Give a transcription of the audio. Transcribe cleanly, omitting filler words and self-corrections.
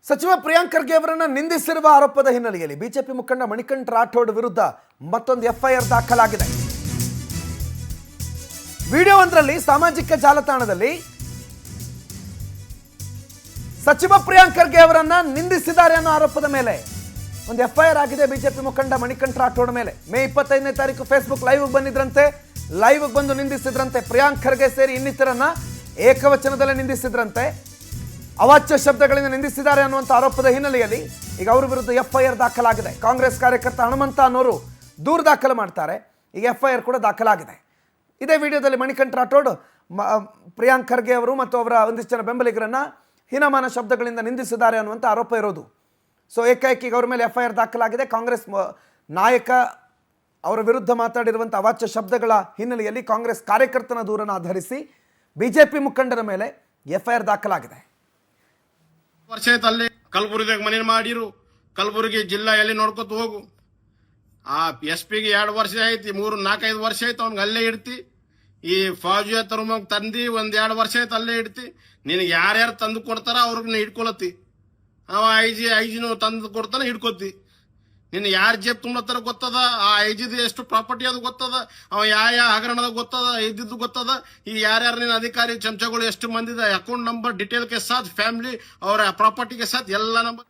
ಸಚಿವ ಪ್ರಿಯಾಂಕ್ ಖರ್ಗೆ ಅವರನ್ನು ನಿಂದಿಸಿರುವ ಆರೋಪದ ಹಿನ್ನೆಲೆಯಲ್ಲಿ ಬಿಜೆಪಿ ಮುಖಂಡ ಮಣಿಕಂಠ ರಾಠೋಡ್ ವಿರುದ್ಧ ಮತ್ತೊಂದು ಎಫ್ಐಆರ್ ದಾಖಲಾಗಿದೆ. ವಿಡಿಯೋವೊಂದರಲ್ಲಿ ಸಾಮಾಜಿಕ ಜಾಲತಾಣದಲ್ಲಿ ಸಚಿವ ಪ್ರಿಯಾಂಕ್ ಖರ್ಗೆ ಅವರನ್ನ ನಿಂದಿಸಿದ್ದಾರೆ ಅನ್ನೋ ಆರೋಪದ ಮೇಲೆ ಒಂದು ಎಫ್ಐಆರ್ ಆಗಿದೆ ಬಿಜೆಪಿ ಮುಖಂಡ ಮಣಿಕಂಠ ರಾಠೋಡ್ ಮೇಲೆ. ಮೇ 25ನೇ ತಾರೀಕು ಫೇಸ್ಬುಕ್ ಲೈವ್ ಬಂದಿದ್ರಂತೆ, ಲೈವ್ ಬಂದು ನಿಂದಿಸಿದ್ರಂತೆ. ಪ್ರಿಯಾಂಕ್ ಖರ್ಗೆ ಸೇರಿ ಇನ್ನಿತರನ್ನ ಏಕವಚನದಲ್ಲೇ ನಿಂದಿಸಿದ್ರಂತೆ, ಅವಾಚ್ಯ ಶಬ್ದಗಳಿಂದ ನಿಂದಿಸಿದ್ದಾರೆ ಅನ್ನುವಂಥ ಆರೋಪದ ಹಿನ್ನೆಲೆಯಲ್ಲಿ ಈಗ ಅವರ ವಿರುದ್ಧ ಎಫ್ಐಆರ್ ದಾಖಲಾಗಿದೆ. ಕಾಂಗ್ರೆಸ್ ಕಾರ್ಯಕರ್ತ ಹನುಮಂತ ಅನ್ನೋರು ದೂರು ದಾಖಲು ಮಾಡ್ತಾರೆ. ಈಗ ಎಫ್ಐಆರ್ ಕೂಡ ದಾಖಲಾಗಿದೆ. ಇದೇ ವಿಡಿಯೋದಲ್ಲಿ ಮಣಿಕಂಠ ರಾಠೋಡ್ ಪ್ರಿಯಾಂಕ್ ಖರ್ಗೆ ಅವರು ಮತ್ತು ಅವರ ಒಂದಿಷ್ಟು ಜನ ಬೆಂಬಲಿಗರನ್ನ ಹೀನಮಾನ ಶಬ್ದಗಳಿಂದ ನಿಂದಿಸಿದ್ದಾರೆ ಅನ್ನುವಂಥ ಆರೋಪ ಇರೋದು. ಸೊ ಏಕಾಏಕಿ ಅವರ ಮೇಲೆ ಎಫ್ಐಆರ್ ದಾಖಲಾಗಿದೆ. ಕಾಂಗ್ರೆಸ್ ನಾಯಕ ಅವರ ವಿರುದ್ಧ ಮಾತಾಡಿರುವಂಥ ಅವಾಚ್ಯ ಶಬ್ದಗಳ ಹಿನ್ನೆಲೆಯಲ್ಲಿ ಕಾಂಗ್ರೆಸ್ ಕಾರ್ಯಕರ್ತನ ದೂರನ್ನು ಆಧರಿಸಿ ಬಿಜೆಪಿ ಮುಖಂಡರ ಮೇಲೆ ಎಫ್ಐಆರ್ ದಾಖಲಾಗಿದೆ. ವರ್ಷ ಆಯ್ತು ಅಲ್ಲಿ ಕಲಬುರಗಿದಾಗ ಮನೆ ಮಾಡಿರು. ಕಲಬುರಗಿ ಜಿಲ್ಲಾ ಎಲ್ಲಿ ನೋಡ್ಕೊತ ಹೋಗು. ಆ SP ಗೆ 2 ವರ್ಷ ಐತಿ, 3-4-5 ವರ್ಷ ಆಯ್ತು ಅವ್ನಿಗೆ ಅಲ್ಲೇ ಇಡ್ತಿ. ಈ ಫೌಜಿ ತರುಮಗ್ ತಂದಿ 1-2 ವರ್ಷ ಆಯ್ತು ಅಲ್ಲೇ ಇಡ್ತಿ. ನಿನಗೆ ಯಾರ್ಯಾರು ತಂದು ಕೊಡ್ತಾರ ಅವ್ರಿಗೆ ಹಿಡ್ಕೊಳತಿ. ಅವ ಐಜಿನು ತಂದು ಕೊಡ್ತಾನೆ ಹಿಡ್ಕೊತಿ. ನಿನ್ನ ಯಾರು ಜೇಬ್ ತುಂಬತ್ತಾರ ಗೊತ್ತದ, ಆ ಐಜಿದ ಎಷ್ಟು ಪ್ರಾಪರ್ಟಿ ಅದು ಗೊತ್ತದ, ಅವ ಯಾವ ಹಗರಣದ ಗೊತ್ತದ, ಇದ್ದಿದ್ದು ಗೊತ್ತದ. ಈ ಯಾರ್ಯಾರು ನಿನ್ನ ಅಧಿಕಾರಿ ಚಮಚಗಳು ಎಷ್ಟು ಮಂದಿದ ಅಕೌಂಟ್ ನಂಬರ್ ಡಿಟೇಲ್ ಕೆ ಸಾಥ್ ಫ್ಯಾಮಿಲಿ ಅವರ ಪ್ರಾಪರ್ಟಿ ಕೆ ಸಾಥ್ ಎಲ್ಲ ನಂಬರ್